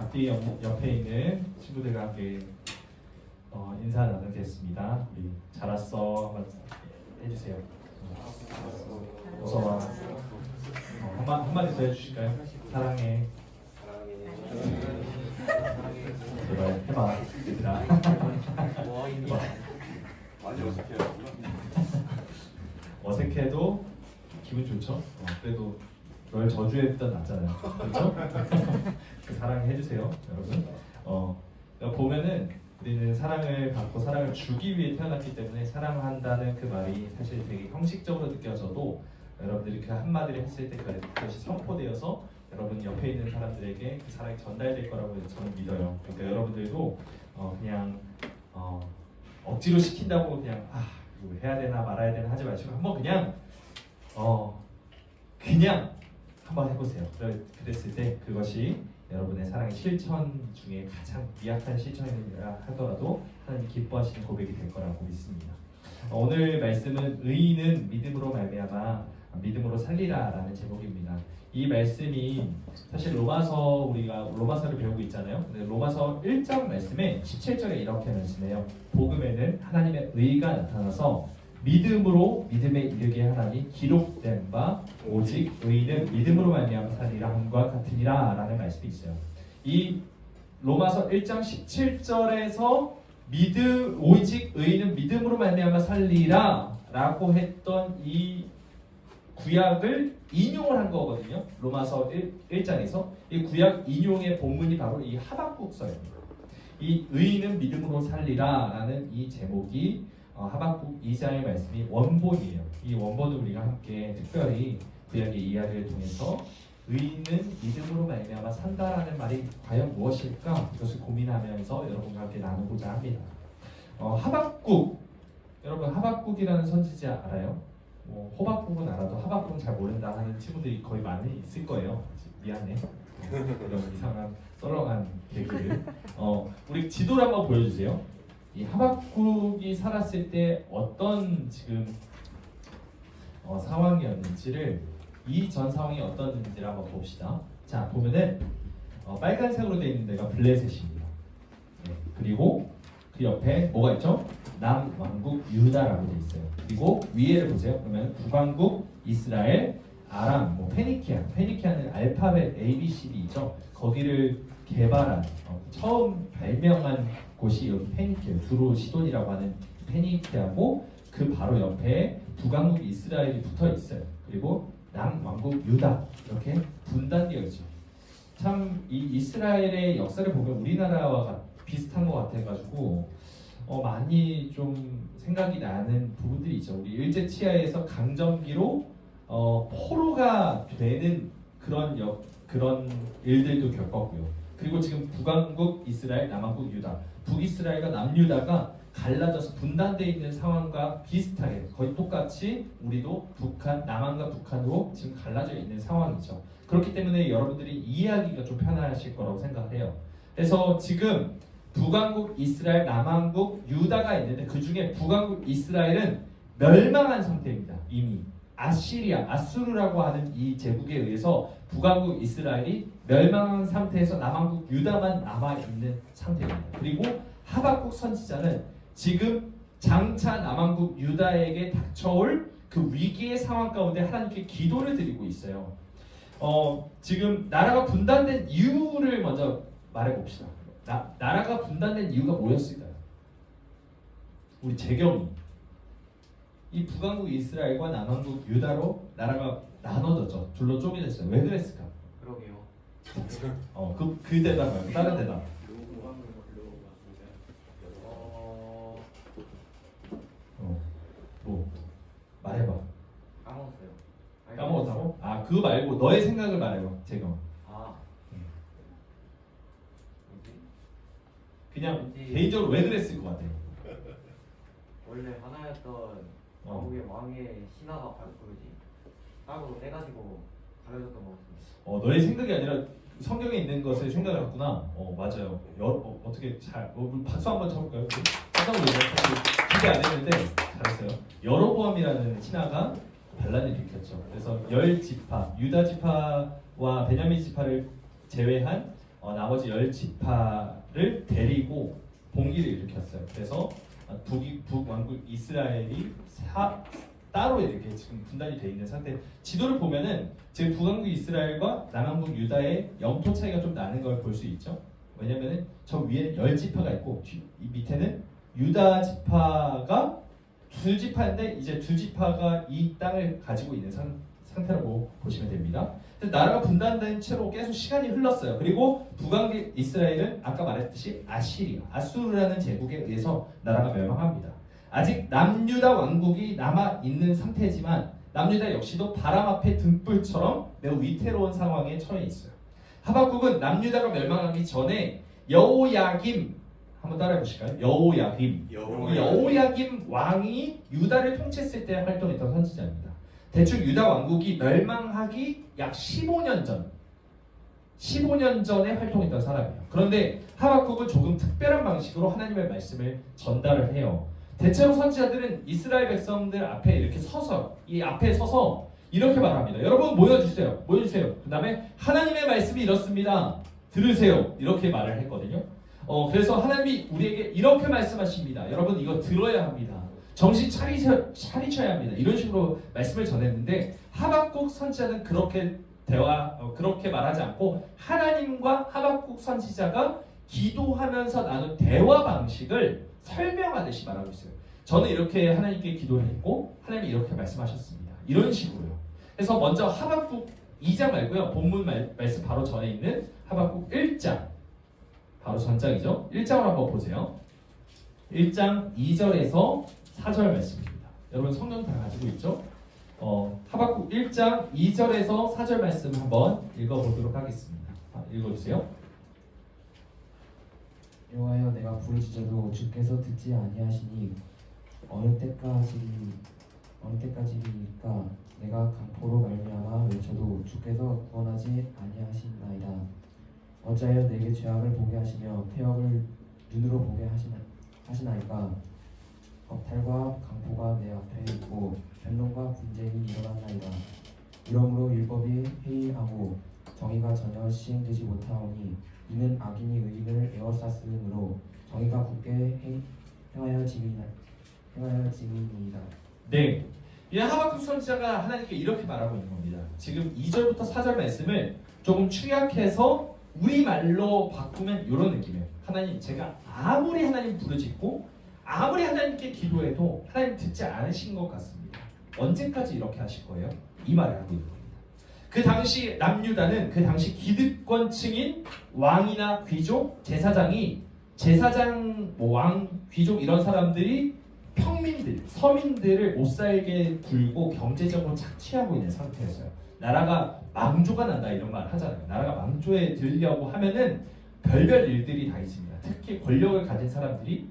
앞뒤 옆에 있는 친구들과 함께 인사 나누겠습니다. 우리 잘 왔어 한번 해주세요. 어서 와. 한마디 더 해주실까요? 사랑해. 제발 해봐 얘들아. 해봐. 많이 어색해요. 어색해도 기분 좋죠? 그래도 널 저주했던 낫잖아요. 그렇죠? 그 사랑해 주세요, 여러분. 보면은 우리는 사랑을 받고 사랑을 주기 위해 태어났기 때문에 사랑한다는 그 말이 사실 되게 형식적으로 느껴져도 여러분들이 그 한마디를 했을 때 그것이 선포되어서 여러분 옆에 있는 사람들에게 그 사랑이 전달될 거라고 저는 믿어요. 그러니까 여러분들도 그냥 억지로 시킨다고 그냥 이거 해야 되나 말아야 되나 하지 마시고 한번 그냥 한번 해보세요. 그랬을 때 그것이 여러분의 사랑의 실천 중에 가장 미약한 실천이라 하더라도 하나님 기뻐하시는 고백이 될 거라고 믿습니다. 오늘 말씀은 의인은 믿음으로 말미암아 믿음으로 살리라라는 제목입니다. 이 말씀이 사실 우리가 로마서를 배우고 있잖아요. 근데 로마서 1장 말씀에 17절에 이렇게 말씀해요. 복음에는 하나님의 의가 나타나서 믿음으로 믿음에 이르게 하나니 기록된 바 오직 의인은 믿음으로 말미암아 살리라 함과 같으니라 라는 말씀이 있어요. 이 로마서 1장 17절에서 오직 의인은 믿음으로 말미암아 살리라 라고 했던 이 구약을 인용을 한 거거든요. 로마서 1장에서 이 구약 인용의 본문이 바로 이 하박국서입니다. 이 의인은 믿음으로 살리라 라는 이 제목이 하박국 2장의 말씀이 원본이에요. 이 원본을 우리가 함께 특별히 구약의 이야기를 통해서 의인은 믿음으로 말미암아 산다라는 말이 과연 무엇일까? 이것을 고민하면서 여러분과 함께 나누고자 합니다. 여러분 하박국이라는 선지자 알아요? 호박국은 알아도 하박국은 잘 모른다 하는 친구들이 거의 많이 있을 거예요. 미안해. 이런 이상한 썰렁한 개그를. 우리 지도를 한번 보여주세요. 이 하박국이 살았을 때 어떤 지금 상황이었는지를 이전 상황이 어떤지를 한번 봅시다. 자 보면은 빨간색으로 되어 있는 데가 블레셋입니다. 네, 그리고 그 옆에 뭐가 있죠? 남왕국 유다라고 되어 있어요. 그리고 위에를 보세요. 그러면 북왕국 이스라엘, 아람, 페니키아는 알파벳 ABCD죠. 거기를 개발한 처음 발명한 곳이 여기 페니키아예요. 주로 시돈이라고 하는 페니키아고 그 바로 옆에 북왕국 이스라엘이 붙어 있어요. 그리고 남왕국 유다 이렇게 분단되어 있죠. 참 이 이스라엘의 역사를 보면 우리나라와 비슷한 것 같아가지고 많이 좀 생각이 나는 부분들이 있죠. 우리 일제치하에서 강점기로 포로가 되는 그런 일들도 겪었고요. 그리고 지금 북왕국 이스라엘, 남왕국 유다, 북이스라엘과 남유다가 갈라져서 분단되어 있는 상황과 비슷하게 거의 똑같이 우리도 남한과 북한으로 지금 갈라져 있는 상황이죠. 그렇기 때문에 여러분들이 이해하기가 좀 편하실 거라고 생각을 해요. 그래서 지금 북왕국 이스라엘, 남왕국 유다가 있는데 그 중에 북왕국 이스라엘은 멸망한 상태입니다. 이미 아수르라고 하는 이 제국에 의해서 북왕국 이스라엘이 멸망한 상태에서 남왕국 유다만 남아있는 상태입니다. 그리고 하박국 선지자는 지금 장차 남왕국 유다에게 닥쳐올 그 위기의 상황 가운데 하나님께 기도를 드리고 있어요. 지금 나라가 분단된 이유를 먼저 말해봅시다. 나라가 분단된 이유가 뭐였을까요? 우리 재경이 이 북왕국 이스라엘과 남왕국 유다로 나라가 나눠졌죠. 둘로 쪼개졌어요. 왜 그랬을까? 그러게요. 그 대답 말고 다른 대답. 말해봐. 까먹었어요. 까먹었다고? 그거 말고 너의 생각을 말해봐. 재경. 그냥 개인적으로 왜 그랬을 것 같아? 원래 하나였던 왕국의 왕의 신하가 따로 떼가지고 가려졌던 것 같습니다. 너의 생각이 아니라 성경에 있는 것을 생각을 했구나. 맞아요. 어떻게 박수 한번 쳐볼까요? 깜짝 놀랐어요. 기대 안 했는데 잘했어요. 여로보암이라는 신하가 반란을 일으켰죠. 그래서 10지파, 유다 지파와 베냐민 지파를 제외한 나머지 10지파를 데리고 봉기를 일으켰어요. 그래서 북왕국 이스라엘이 따로 이렇게 지금 분단이 돼 있는 상태. 지도를 보면은 지금 북왕국 이스라엘과 남왕국 유다의 영토 차이가 좀 나는 걸 볼 수 있죠. 왜냐면은 저 위에는 10지파가 있고 이 밑에는 유다 지파가 2지파인데 이제 2지파가 이 땅을 가지고 있는 상태라고 보시면 됩니다. 그래서 나라가 분단된 채로 계속 시간이 흘렀어요. 그리고 북왕국 이스라엘은 아까 말했듯이 아수르라는 제국에 의해서 나라가 멸망합니다. 아직 남유다 왕국이 남아 있는 상태지만 남유다 역시도 바람 앞에 등불처럼 매우 위태로운 상황에 처해 있어요. 하박국은 남유다가 멸망하기 전에 여호야김 한번 따라해 보실까요? 여호야김 왕이 유다를 통치했을 때 활동했던 선지자입니다. 대충 유다 왕국이 멸망하기 약 15년 전에 활동했던 사람이에요. 그런데 하박국은 조금 특별한 방식으로 하나님의 말씀을 전달을 해요. 대체로 선지자들은 이스라엘 백성들 앞에 이렇게 서서 이렇게 말합니다. 여러분 모여주세요. 그 다음에 하나님의 말씀이 이렇습니다. 들으세요. 이렇게 말을 했거든요. 그래서 하나님이 우리에게 이렇게 말씀하십니다. 여러분 이거 들어야 합니다. 정신 차리셔야 합니다. 이런 식으로 말씀을 전했는데 하박국 선지자는 그렇게 말하지 않고 하나님과 하박국 선지자가 기도하면서 나눈 대화 방식을 설명하듯이 말하고 있어요. 저는 이렇게 하나님께 기도를 했고 하나님이 이렇게 말씀하셨습니다. 이런 식으로요. 그래서 먼저 하박국 2장 말고요. 본문 말씀 바로 전에 있는 하박국 1장 바로 전장이죠. 1장을 한번 보세요. 1장 2절에서 4절 말씀입니다. 여러분 성경 다 가지고 있죠? 하박국 1장 2절에서 4절 말씀 한번 읽어보도록 하겠습니다. 읽어주세요. 여호와여 내가 부르짖어도 주께서 듣지 아니하시니 어느 때까지니까 내가 강포로 말미암아 외쳐도 주께서 구원하지 아니하시나이다. 어찌하여 내게 죄악을 보게 하시며 폐역을 눈으로 보게 하시나이까. 겁탈과 강포가 내 앞에 있고 변론과 분쟁이 일어났나이다. 이러므로 율법이 해이하고 정의가 전혀 시행되지 못하오니 이는 악인이 의인을 에워쌌으므로 정의가 굳게 행하여 지민이다. 네, 이 하박국 선지자가 하나님께 이렇게 말하고 있는 겁니다. 지금 2절부터 4절 말씀을 조금 축약해서 우리말로 바꾸면 이런 느낌이에요. 하나님, 제가 아무리 하나님 부르짖고 아무리 하나님께 기도해도 하나님 듣지 않으신 것 같습니다. 언제까지 이렇게 하실 거예요? 이 말을 하고 있는 겁니다. 그 당시 남유다는 그 당시 기득권층인 왕이나 귀족, 제사장, 왕, 귀족 이런 사람들이 평민들, 서민들을 못 살게 굴고 경제적으로 착취하고 있는 상태였어요. 나라가 망조가 난다 이런 말 하잖아요. 나라가 망조에 들려고 하면은 별별 일들이 다 있습니다. 특히 권력을 가진 사람들이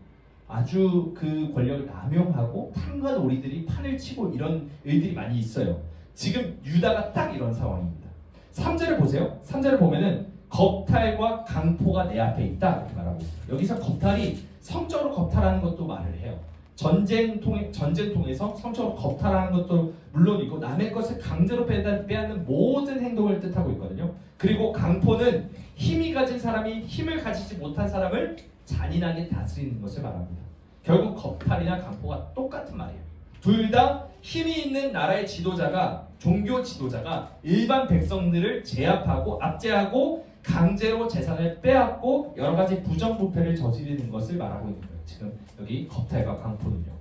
아주 그 권력을 남용하고 판관 오리들이 판을 치고 이런 일들이 많이 있어요. 지금 유다가 딱 이런 상황입니다. 3절을 보세요. 3절을 보면은 겁탈과 강포가 내 앞에 있다 이렇게 말하고 있어요. 여기서 겁탈이 성적으로 겁탈하는 것도 말을 해요. 전쟁 통해서 성적으로 겁탈하는 것도 물론이고 남의 것을 강제로 빼앗는 모든 행동을 뜻하고 있거든요. 그리고 강포는 힘이 가진 사람이 힘을 가지지 못한 사람을 잔인하게 다스리는 것을 말합니다. 결국 겁탈이나 강포가 똑같은 말이에요. 둘 다 힘이 있는 나라의 지도자가, 종교 지도자가 일반 백성들을 제압하고 압제하고 강제로 재산을 빼앗고 여러 가지 부정부패를 저지르는 것을 말하고 있는 거예요. 지금 여기 겁탈과 강포는요.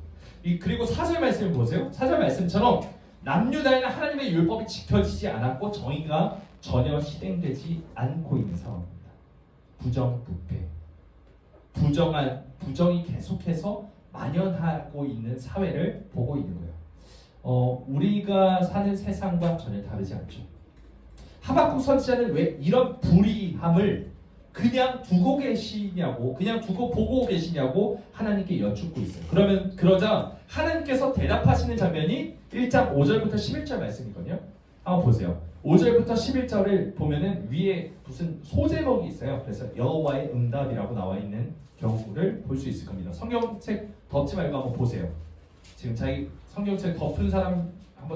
그리고 4절 말씀을 보세요. 4절 말씀처럼 남유다에는 하나님의 율법이 지켜지지 않았고 정의가 전혀 실행되지 않고 있는 상황입니다. 부정부패, 부정이 계속해서 만연하고 있는 사회를 보고 있는 거예요. 우리가 사는 세상과 전혀 다르지 않죠. 하박국 선지자는 왜 이런 불의함을 그냥 두고 계시냐고, 그냥 두고 보고 계시냐고 하나님께 여쭙고 있어요. 그러자 하나님께서 대답하시는 장면이 1장 5절부터 11절 말씀이거든요. 한번 보세요. 5절부터 11절을 보면은 위에 무슨 소제목이 있어요. 그래서 여호와의 응답이라고 나와 있는 경우를 볼 수 있을 겁니다. 성경책 덮지 말고 한번 보세요. 지금 자기 성경책 덮은 사람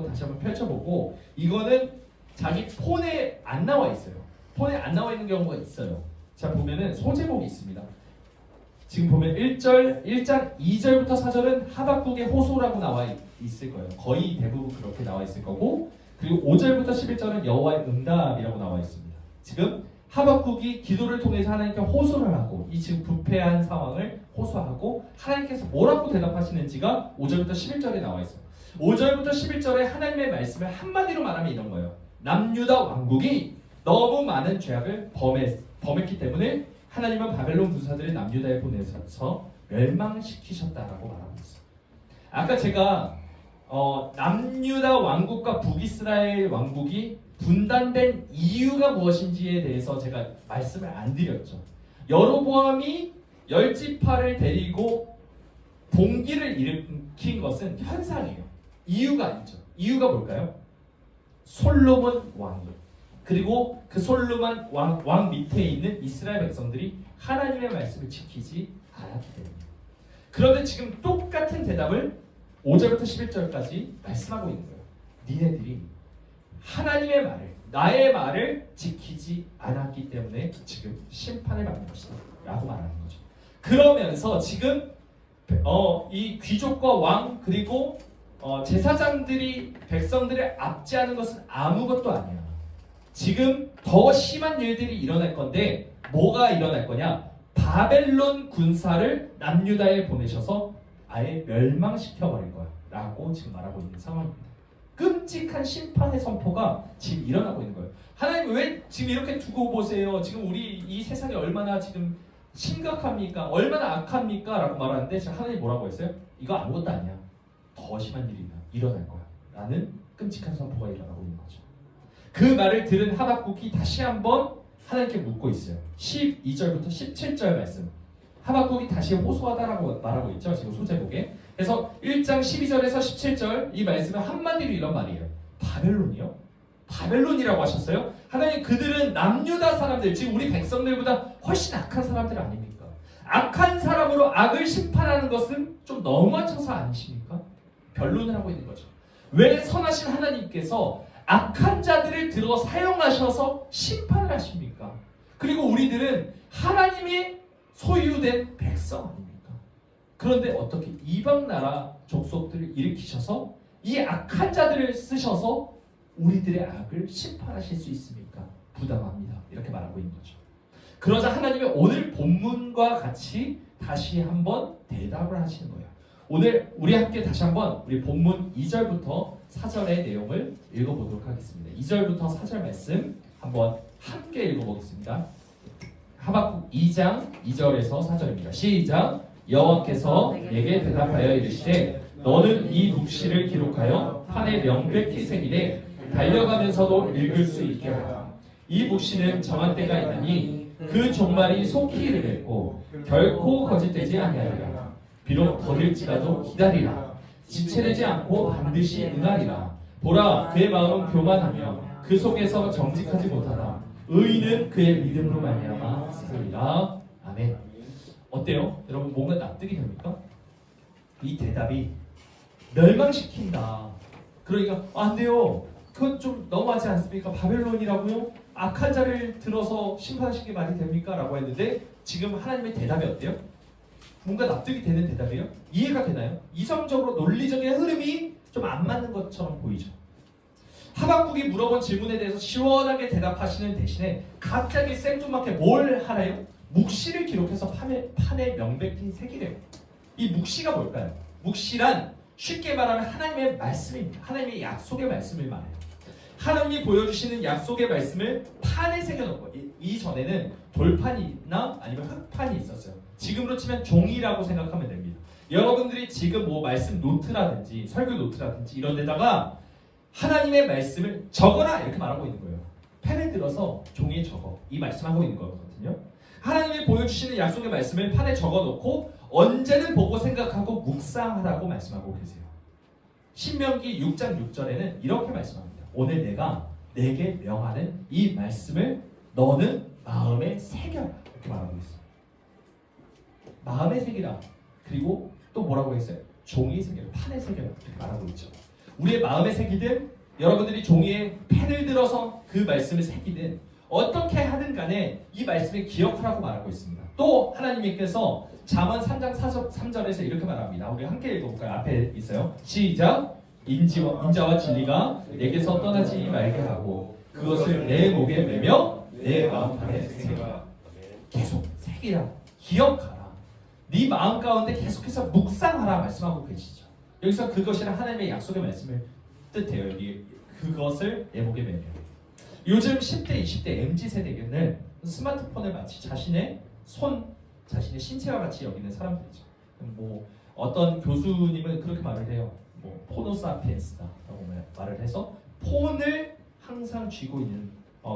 다시 한번 펼쳐보고, 이거는 자기 폰에 안 나와 있어요. 폰에 안 나와 있는 경우가 있어요. 자 보면은 소제목이 있습니다. 지금 보면 1장 2절부터 4절은 하박국의 호소라고 나와 있을 거예요. 거의 대부분 그렇게 나와 있을 거고, 그리고 5절부터 11절은 여호와의 응답이라고 나와 있습니다. 지금 하박국이 기도를 통해서 하나님께 호소를 하고, 이 지금 부패한 상황을 호소하고 하나님께서 뭐라고 대답하시는지가 5절부터 11절에 나와 있어요. 5절부터 11절에 하나님의 말씀을 한마디로 말하면 이런 거예요. 남유다 왕국이 너무 많은 죄악을 범했기 때문에 하나님은 바벨론 군사들을 남유다에 보내서 멸망시키셨다라고 말하고 있어요. 아까 제가 남유다 왕국과 북이스라엘 왕국이 분단된 이유가 무엇인지에 대해서 제가 말씀을 안 드렸죠. 여로보암이 10지파를 데리고 봉기를 일으킨 것은 현상이에요. 이유가 아니죠. 이유가 뭘까요? 솔로몬 왕이에요. 그리고 그 솔로몬 왕 밑에 있는 이스라엘 백성들이 하나님의 말씀을 지키지 않았기 때문입니다. 그런데 지금 똑같은 대답을 5절부터 11절까지 말씀하고 있는 거예요. 니네들이 하나님의 말을, 나의 말을 지키지 않았기 때문에 지금 심판을 받는 것이다 라고 말하는 거죠. 그러면서 지금 이 귀족과 왕 그리고 제사장들이 백성들을 압제하는 것은 아무것도 아니야. 지금 더 심한 일들이 일어날 건데 뭐가 일어날 거냐? 바벨론 군사를 남유다에 보내셔서 아예 멸망시켜버릴 거야 라고 지금 말하고 있는 상황입니다. 끔찍한 심판의 선포가 지금 일어나고 있는 거예요. 하나님 왜 지금 이렇게 두고 보세요? 지금 우리 이 세상이 얼마나 지금 심각합니까? 얼마나 악합니까? 라고 말하는데 지금 하나님 뭐라고 했어요? 이거 아무것도 아니야. 더 심한 일이 일어날 거야 라는 끔찍한 선포가 일어나고 있는 거죠. 그 말을 들은 하박국이 다시 한번 하나님께 묻고 있어요. 12절부터 17절 말씀. 하박국이 다시 호소하다라고 말하고 있죠. 지금 소제목에. 그래서 1장 12절에서 17절 이 말씀은 한마디로 이런 말이에요. 바벨론이요? 바벨론이라고 하셨어요? 하나님 그들은 남유다 사람들, 지금 우리 백성들보다 훨씬 악한 사람들 아닙니까? 악한 사람으로 악을 심판하는 것은 좀 너무한 처사 아니십니까? 변론을 하고 있는 거죠. 왜 선하신 하나님께서 악한 자들을 들어 사용하셔서 심판을 하십니까? 그리고 우리들은 하나님의 소유된 백성 아닙니까? 그런데 어떻게 이방 나라 족속들을 일으키셔서 이 악한 자들을 쓰셔서 우리들의 악을 심판하실 수 있습니까? 부당합니다. 이렇게 말하고 있는 거죠. 그러자 하나님의 오늘 본문과 같이 다시 한번 대답을 하시는 거예요. 오늘 우리 함께 다시 한번 우리 본문 2절부터 4절의 내용을 읽어보도록 하겠습니다. 2절부터 4절 말씀 한번 함께 읽어보겠습니다. 하박국 2장 2절에서 4절입니다. 시작. 여호와께서 내게 대답하여 이르시되 너는 이 묵시를 기록하여 판에 명백히 새기되 달려가면서도 읽을 수 있게 하라. 이 묵시는 정한 때가 있나니 그 종말이 속히 이르겠고 결코 거짓되지 아니하리라. 비록 더딜지라도 기다리라. 지체되지 않고 반드시 응하리라. 보라 그의 마음은 교만하며 그 속에서 정직하지 못하다. 의인은 그의 믿음으로 말미암아 살리라. 아멘. 어때요? 여러분 뭔가 납득이 됩니까? 이 대답이 멸망시킨다. 그러니까 안 돼요. 그건 좀 너무하지 않습니까? 바벨론이라고요? 악한 자를 들어서 심판하시는 게 말이 됩니까? 라고 했는데 지금 하나님의 대답이 어때요? 뭔가 납득이 되는 대답이에요? 이해가 되나요? 이성적으로 논리적인 흐름이 좀 안 맞는 것처럼 보이죠. 하박국이 물어본 질문에 대해서 시원하게 대답하시는 대신에 갑자기 생뚱맞게 뭘 하래요? 묵시를 기록해서 판에 명백히 새기래요. 이 묵시가 뭘까요? 묵시란 쉽게 말하면 하나님의 말씀입니다. 하나님의 약속의 말씀을 말해요. 하나님이 보여주시는 약속의 말씀을 판에 새겨놓은 거예요. 이전에는 돌판이나 아니면 흙판이 있었어요. 지금으로 치면 종이라고 생각하면 됩니다. 여러분들이 지금 뭐 말씀 노트라든지 설교 노트라든지 이런 데다가 하나님의 말씀을 적어라 이렇게 말하고 있는 거예요. 펜을 들어서 종이에 적어. 이 말씀하고 있는 거거든요. 하나님이 보여주시는 약속의 말씀을 판에 적어놓고 언제든 보고 생각하고 묵상하라고 말씀하고 계세요. 신명기 6장 6절에는 이렇게 말씀합니다. 오늘 내가 내게 명하는 이 말씀을 너는 마음에 새겨라 이렇게 말하고 있어요. 마음에 새기라. 그리고 또 뭐라고 했어요? 종이에 새겨라. 판에 새겨라 이렇게 말하고 있죠. 우리의 마음에 새기든 여러분들이 종이에 펜을 들어서 그 말씀을 새기든 어떻게 하든 간에 이 말씀을 기억하라고 말하고 있습니다. 또 하나님께서 잠언 3장 3절에서 이렇게 말합니다. 우리 함께 읽어볼까요? 앞에 있어요. 시작. 인자와 진리가 내게서 떠나지 말게 하고 그것을 내 목에 매며 내 마음판에 새기라. 계속 새기라. 기억하라. 네 마음 가운데 계속해서 묵상하라 말씀하고 계시죠. 여기서 그것이란 하나님의 약속의 말씀을 뜻해요. 여기 그것을 내 목에 매며. 요즘 10대, 20대 MZ세대는 스마트폰을 마치 자신의 자신의 신체와 같이 여기는 사람들이죠. 뭐 어떤 교수님은 그렇게 말을 해요. 뭐 포노사피엔스다라고 말을 해서 폰을 항상 쥐고 있는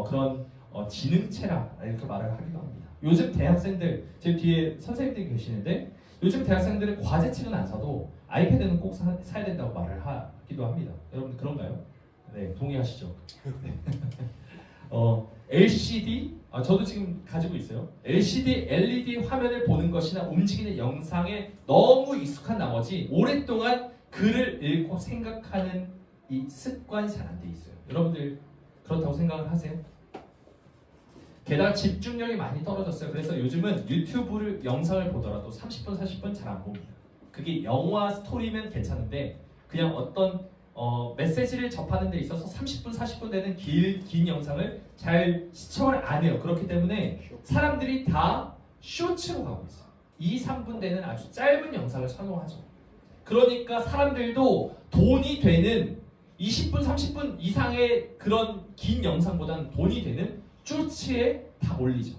그런 지능체라 이렇게 말을 하기도 합니다. 요즘 대학생들, 제 뒤에 선생님들이 계시는데 요즘 대학생들은 과제책은 안 사도 아이패드는 꼭 사야 된다고 말을 하기도 합니다. 여러분 그런가요? 네, 동의하시죠? LCD, 저도 지금 가지고 있어요. LCD, LED 화면을 보는 것이나 움직이는 영상에 너무 익숙한 나머지 오랫동안 글을 읽고 생각하는 이 습관이 잘 안 돼 있어요. 여러분들 그렇다고 생각을 하세요? 게다가 집중력이 많이 떨어졌어요. 그래서 요즘은 유튜브를 영상을 보더라도 30분, 40분 잘 안 봅니다. 그게 영화 스토리면 괜찮은데 그냥 어떤 메시지를 접하는 데 있어서 30분, 40분 되는 긴 영상을 잘 시청을 안 해요. 그렇기 때문에 사람들이 다 쇼츠로 가고 있어요. 2, 3분 되는 아주 짧은 영상을 선호하죠. 그러니까 사람들도 돈이 되는 20분, 30분 이상의 그런 긴 영상보다는 돈이 되는 쇼츠에 다 몰리죠.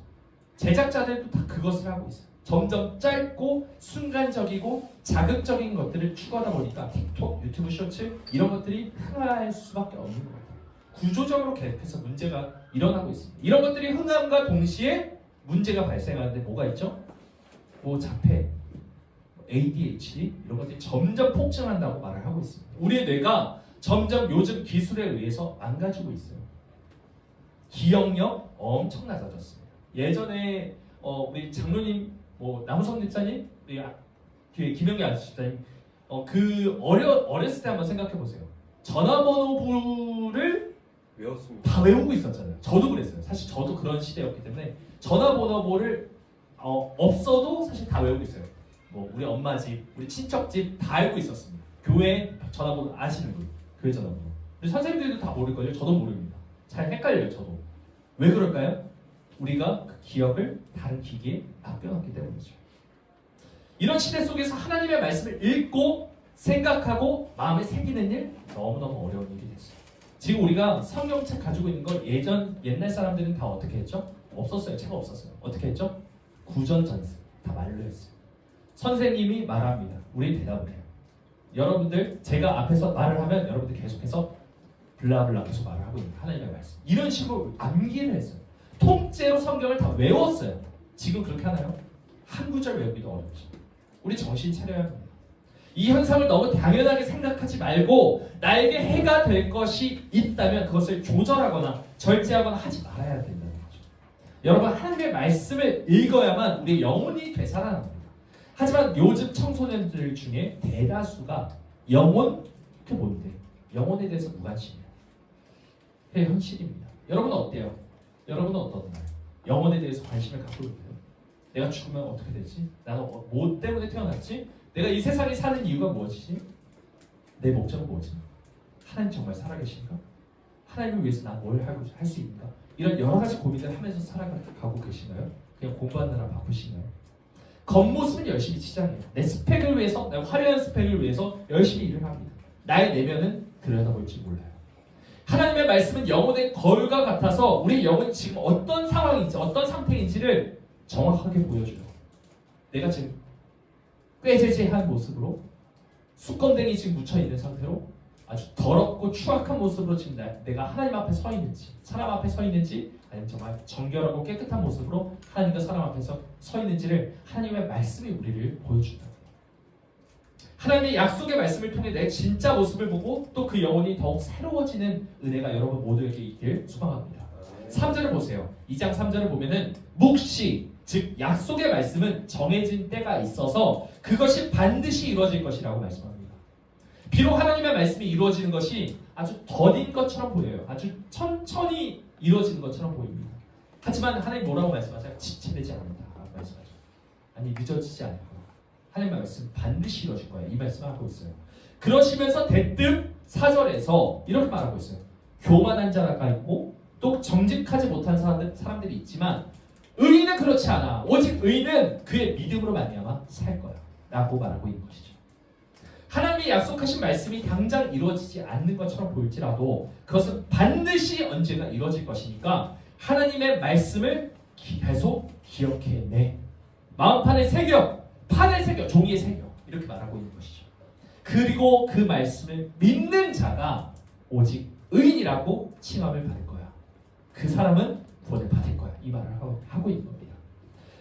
제작자들도 다 그것을 하고 있어요. 점점 짧고 순간적이고 자극적인 것들을 추구하다 보니까 틱톡, 유튜브 쇼츠 이런 것들이 흥할 수밖에 없는 거예요. 구조적으로 계속해서 문제가 일어나고 있습니다. 이런 것들이 흥함과 동시에 문제가 발생하는데 뭐가 있죠? 뭐 자폐, ADHD 이런 것들이 점점 폭증한다고 말을 하고 있습니다. 우리의 뇌가 점점 요즘 기술에 의해서 망가지고 있어요. 기억력 엄청 낮아졌습니다. 예전에 우리 장로님, 남우성 집사님, 우리 뒤에 김영기 아저씨님, 어렸을 때 한번 생각해 보세요. 전화번호부를 외웠습니다. 다 외우고 있었잖아요. 저도 그랬어요. 사실 저도 그런 시대였기 때문에 전화번호부를 없어도 사실 다 외우고 있어요. 뭐 우리 엄마 집, 우리 친척 집 다 알고 있었습니다. 교회 전화번호 아시는 분, 교회 전화번호. 근데 선생님들도 다 모를걸요. 저도 모릅니다. 잘 헷갈려요. 저도. 왜 그럴까요? 우리가 그 기억을 다른 기기에 맡겨놨기 때문이죠. 이런 시대 속에서 하나님의 말씀을 읽고 생각하고 마음에 새기는 일 너무너무 어려운 일이 됐어요. 지금 우리가 성경책 가지고 있는 걸 옛날 사람들은 다 어떻게 했죠? 없었어요. 책 없었어요. 어떻게 했죠? 구전전승 다 말로 했어요. 선생님이 말합니다. 우리 대답을 해요. 여러분들 제가 앞에서 말을 하면 여러분들 계속해서 블라블라 계속 말을 하고 있는 하나님의 말씀. 이런 식으로 암기를 했어요. 통째로 성경을 다 외웠어요. 지금 그렇게 하나요? 한 구절 외우기도 어렵죠. 우리 정신 차려야 합니다. 이 현상을 너무 당연하게 생각하지 말고 나에게 해가 될 것이 있다면 그것을 조절하거나 절제하거나 하지 말아야 된다는 거죠. 여러분 하나님의 말씀을 읽어야만 우리의 영혼이 되살아납니다. 하지만 요즘 청소년들 중에 대다수가 영혼, 그게 뭔데? 영혼에 대해서 무관심해요. 그게 현실입니다. 여러분은 어때요? 여러분은 어떻나요? 영혼에 대해서 관심을 갖고 있나요? 내가 죽으면 어떻게 되지? 나는 뭐 때문에 태어났지? 내가 이 세상에 사는 이유가 무엇이지? 내 목적은 뭐지? 하나님 정말 살아계신가? 하나님을 위해서 난 뭘 할 수 있는가? 이런 여러 가지 고민을 하면서 살아가고 계신가요? 그냥 공부하느라 바쁘신가요? 겉모습은 열심히 치장해요. 내 스펙을 위해서, 내 화려한 스펙을 위해서 열심히 일을 합니다. 나의 내면은 들여다볼지 몰라요. 하나님의 말씀은 영혼의 거울과 같아서 우리 영혼이 지금 어떤 상황인지 어떤 상태인지를 정확하게 보여줘요. 내가 지금 꾀죄죄한 모습으로 수건댕이 지금 묻혀있는 상태로 아주 더럽고 추악한 모습으로 지금 내가 하나님 앞에 서 있는지 사람 앞에 서 있는지 아니면 정말 정결하고 깨끗한 모습으로 하나님과 사람 앞에서 서 있는지를 하나님의 말씀이 우리를 보여준다. 하나님의 약속의 말씀을 통해 내 진짜 모습을 보고 또 그 영혼이 더욱 새로워지는 은혜가 여러분 모두에게 있길 소망합니다. 3절을 보세요. 2장 3절을 보면은 묵시, 즉 약속의 말씀은 정해진 때가 있어서 그것이 반드시 이루어질 것이라고 말씀합니다. 비록 하나님의 말씀이 이루어지는 것이 아주 더딘 것처럼 보여요. 아주 천천히 이루어지는 것처럼 보입니다. 하지만 하나님 뭐라고 말씀하세요? 지체되지 않는다라고 말씀하죠. 아니 늦어지지 않고 하나님의 말씀 반드시 이루어질 거예요. 이 말씀을 하고 있어요. 그러시면서 대뜸 4절에서 이렇게 말하고 있어요. 교만한 자가 있고 또 정직하지 못한 사람들이 있지만 의인은 그렇지 않아. 오직 의인은 그의 믿음으로 말미암아 살 거야 라고 말하고 있는 것이죠. 하나님이 약속하신 말씀이 당장 이루어지지 않는 것처럼 보일지라도 그것은 반드시 언젠가 이루어질 것이니까 하나님의 말씀을 계속 기억해내. 마음판에 새겨, 판에 새겨, 종이에 새겨 이렇게 말하고 있는 것이죠. 그리고 그 말씀을 믿는 자가 오직 의인이라고 칭함을 받을 거야. 그 사람은 구원을 받을 거야. 이 말을 하고 있는 겁니다.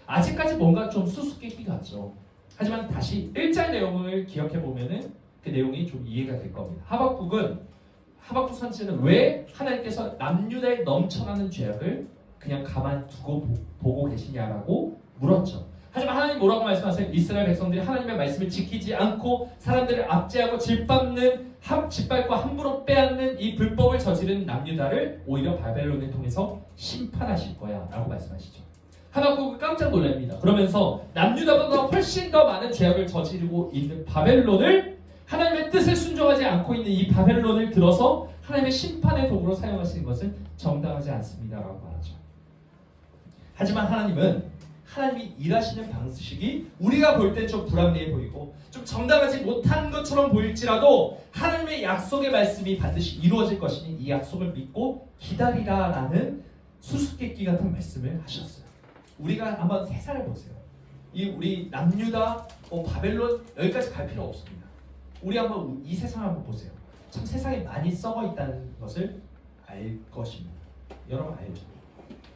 아직까지 뭔가 좀 수수께끼 같죠. 하지만 다시 1절 내용을 기억해 보면은 그 내용이 좀 이해가 될 겁니다. 하박국 선지자는 왜 하나님께서 남유다에 넘쳐나는 죄악을 그냥 가만 두고 보고 계시냐라고 물었죠. 하지만 하나님 뭐라고 말씀하세요? 이스라엘 백성들이 하나님의 말씀을 지키지 않고 사람들을 압제하고 짓밟고 함부로 빼앗는 이 불법을 저지른 남유다를 오히려 바벨론을 통해서 심판하실 거야 라고 말씀하시죠. 하박국은 깜짝 놀랍니다. 그러면서 남유다보다 훨씬 더 많은 죄악을 저지르고 있는 바벨론을 하나님의 뜻을 순종하지 않고 있는 이 바벨론을 들어서 하나님의 심판의 도구로 사용하시는 것은 정당하지 않습니다 라고 말하죠. 하지만 하나님이 일하시는 방식이 우리가 볼 때 좀 불합리해 보이고 좀 정당하지 못한 것처럼 보일지라도 하나님의 약속의 말씀이 반드시 이루어질 것이니 이 약속을 믿고 기다리라라는 수수께끼 같은 말씀을 하셨어요. 우리가 한번 세상을 보세요. 우리 남유다, 바벨론 여기까지 갈 필요 없습니다. 우리 한번 이 세상을 한번 보세요. 참 세상에 많이 썩어 있다는 것을 알 것입니다. 여러분 알죠?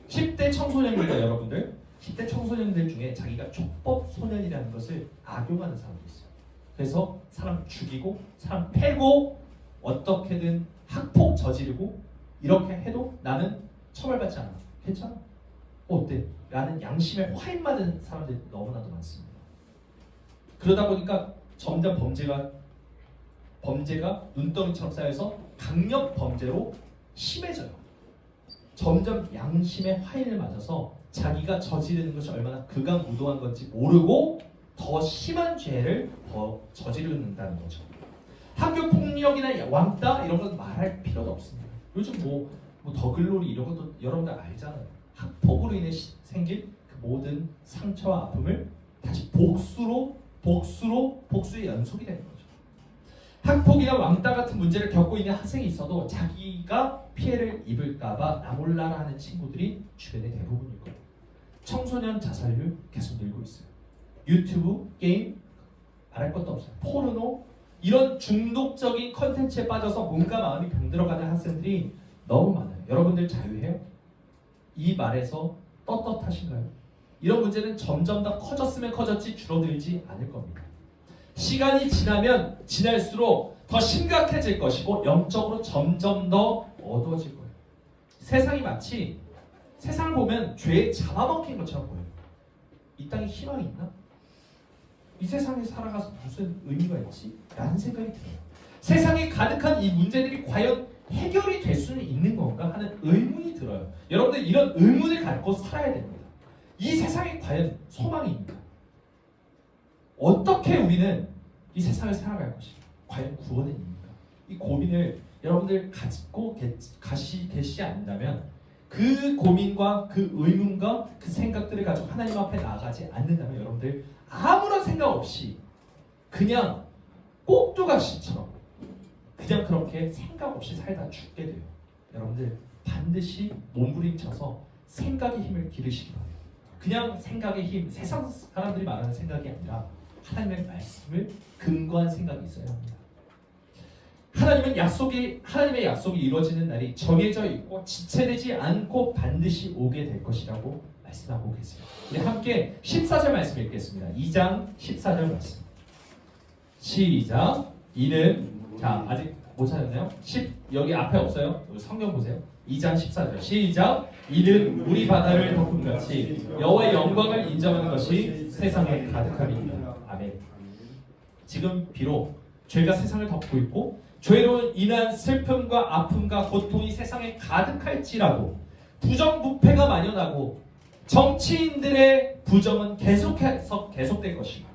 10대 청소년입니다, 여러분들. 10대 청소년들 중에 자기가 촉법 소년이라는 것을 악용하는 사람도 있어요. 그래서 사람 죽이고 사람 패고 어떻게든 학폭 저지르고 이렇게 해도 나는 처벌받지 않아. 괜찮아? 어때? 라는 양심에 화인받은 사람들이 너무나도 많습니다. 그러다 보니까 점점 범죄가 눈덩이처럼 쌓여서 강력 범죄로 심해져요. 점점 양심의 화인을 맞아서 자기가 저지르는 것이 얼마나 극악무도한 건지 모르고 더 심한 죄를 더 저지르는다는 거죠. 학교 폭력이나 왕따 이런 건 말할 필요도 없습니다. 요즘 뭐 더글로리 이런 것도 여러분들 알잖아요. 학폭으로 인해 생긴 그 모든 상처와 아픔을 다시 복수의 연속이 되는 거죠. 학폭이나 왕따 같은 문제를 겪고 있는 학생이 있어도 자기가 피해를 입을까봐 나 몰라라 하는 친구들이 주변에 대부분일 거예요. 청소년 자살률 계속 늘고 있어요. 유튜브, 게임 말할 것도 없어요. 포르노 이런 중독적인 컨텐츠에 빠져서 몸과 마음이 병들어가는 학생들이 너무 많아요. 여러분들 자유해요? 이 말에서 떳떳하신가요? 이런 문제는 점점 더 커졌으면 커졌지 줄어들지 않을 겁니다. 시간이 지나면 지날수록 더 심각해질 것이고 영적으로 점점 더 어두워질 거예요. 세상이 마치 세상을 보면 죄에 잡아먹힌 것처럼 보여요. 이 땅에 희망이 있나? 이 세상에 살아가서 무슨 의미가 있지? 라는 생각이 들어요. 세상에 가득한 이 문제들이 과연 해결이 될 수는 있는 건가 하는 의문이 들어요. 여러분들 이런 의문을 갖고 살아야 됩니다. 이 세상에 과연 소망이 있는가? 어떻게 우리는 이 세상을 살아갈 것인가? 과연 구원은 있는가? 이 고민을 여러분들 가지고 계시지 않는다면 그 고민과 그 의문과 그 생각들을 가지고 하나님 앞에 나아가지 않는다면 여러분들 아무런 생각 없이 그냥 꼭두각시처럼 그냥 그렇게 생각 없이 살다 죽게 돼요. 여러분들 반드시 몸부림쳐서 생각의 힘을 기르시기 바랍니다. 그냥 생각의 힘, 세상 사람들이 말하는 생각이 아니라 하나님의 말씀을 근거한 생각이 있어야 합니다. 하나님의 약속이 이루어지는 날이 정해져 있고 지체되지 않고 반드시 오게 될 것이라고 말씀하고 계세요. 우리 함께 14절 말씀 읽겠습니다. 2장 14절 말씀. 시작. 아직 못 찾았나요? 여기 앞에 없어요? 여기 성경 보세요. 2장 14절 시작. 이는 우리 바다를 덮음같이 여호와의 영광을 인정하는 것이 세상에 가득함이니라. 아멘. 지금 비록 죄가 세상을 덮고 있고 죄로 인한 슬픔과 아픔과 고통이 세상에 가득할지라도 부정부패가 만연하고 정치인들의 부정은 계속해서 계속될 것이고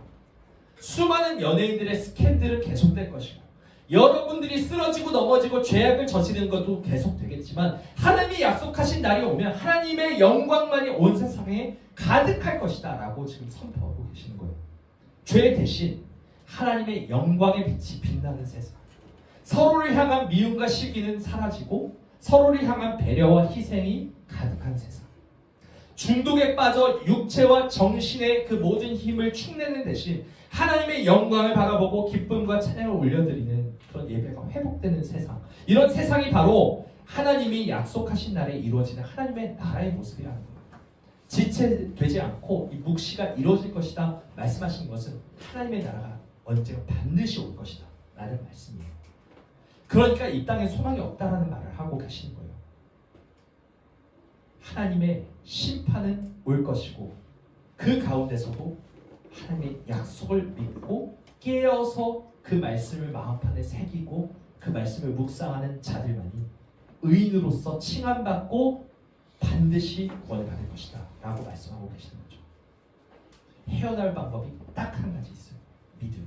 수많은 연예인들의 스캔들은 계속될 것이고 여러분들이 쓰러지고 넘어지고 죄악을 저지르는 것도 계속되겠지만 하나님이 약속하신 날이 오면 하나님의 영광만이 온 세상에 가득할 것이다 라고 지금 선포하고 계시는 거예요. 죄 대신 하나님의 영광의 빛이 빛나는 세상, 서로를 향한 미움과 시기는 사라지고 서로를 향한 배려와 희생이 가득한 세상, 중독에 빠져 육체와 정신의 그 모든 힘을 축내는 대신 하나님의 영광을 바라보고 기쁨과 찬양을 올려드리는 그런 예배가 회복되는 세상, 이런 세상이 바로 하나님이 약속하신 날에 이루어지는 하나님의 나라의 모습이라는 거예요. 지체되지 않고 이 묵시가 이루어질 것이다 말씀하신 것은 하나님의 나라가 언젠가 반드시 올 것이다 라는 말씀이에요. 그러니까 이 땅에 소망이 없다라는 말을 하고 계시는 거예요. 하나님의 심판은 올 것이고 그 가운데서도 하나님의 약속을 믿고 깨어서 그 말씀을 마음판에 새기고 그 말씀을 묵상하는 자들만이 의인으로서 칭함받고 반드시 구원을 받을 것이다 라고 말씀하고 계시는 거죠. 헤어나올 방법이 딱 한 가지 있어요. 믿음.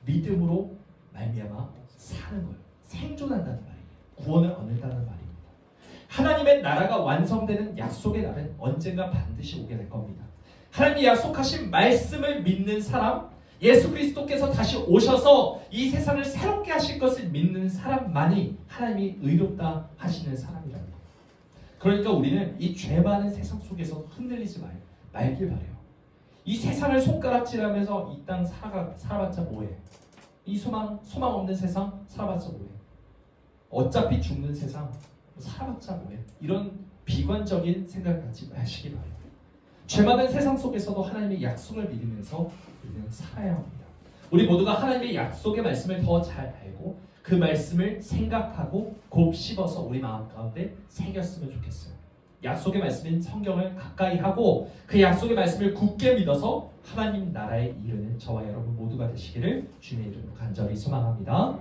믿음으로 말미암아 사는 거예요. 생존한다는 말이에요. 구원을 얻는다는 말입니다. 하나님의 나라가 완성되는 약속의 날은 언젠가 반드시 오게 될 겁니다. 하나님이 약속하신 말씀을 믿는 사람, 예수 그리스도께서 다시 오셔서 이 세상을 새롭게 하실 것을 믿는 사람만이 하나님이 의롭다 하시는 사람이랍니다. 그러니까 우리는 이 죄 많은 세상 속에서 흔들리지 말길 바래요. 이 세상을 손가락질하면서 이 땅 살아봤자 뭐해? 이 소망 없는 세상 살아봤자 뭐해? 어차피 죽는 세상 살아봤자 뭐해? 이런 비관적인 생각을 갖지 마시기 바래요. 죄 많은 세상 속에서도 하나님의 약속을 믿으면서 우리는 살아야 합니다. 우리 모두가 하나님의 약속의 말씀을 더 잘 알고 그 말씀을 생각하고 곱씹어서 우리 마음 가운데 새겼으면 좋겠어요. 약속의 말씀인 성경을 가까이 하고 그 약속의 말씀을 굳게 믿어서 하나님 나라에 이르는 저와 여러분 모두가 되시기를 주님의 이름으로 간절히 소망합니다.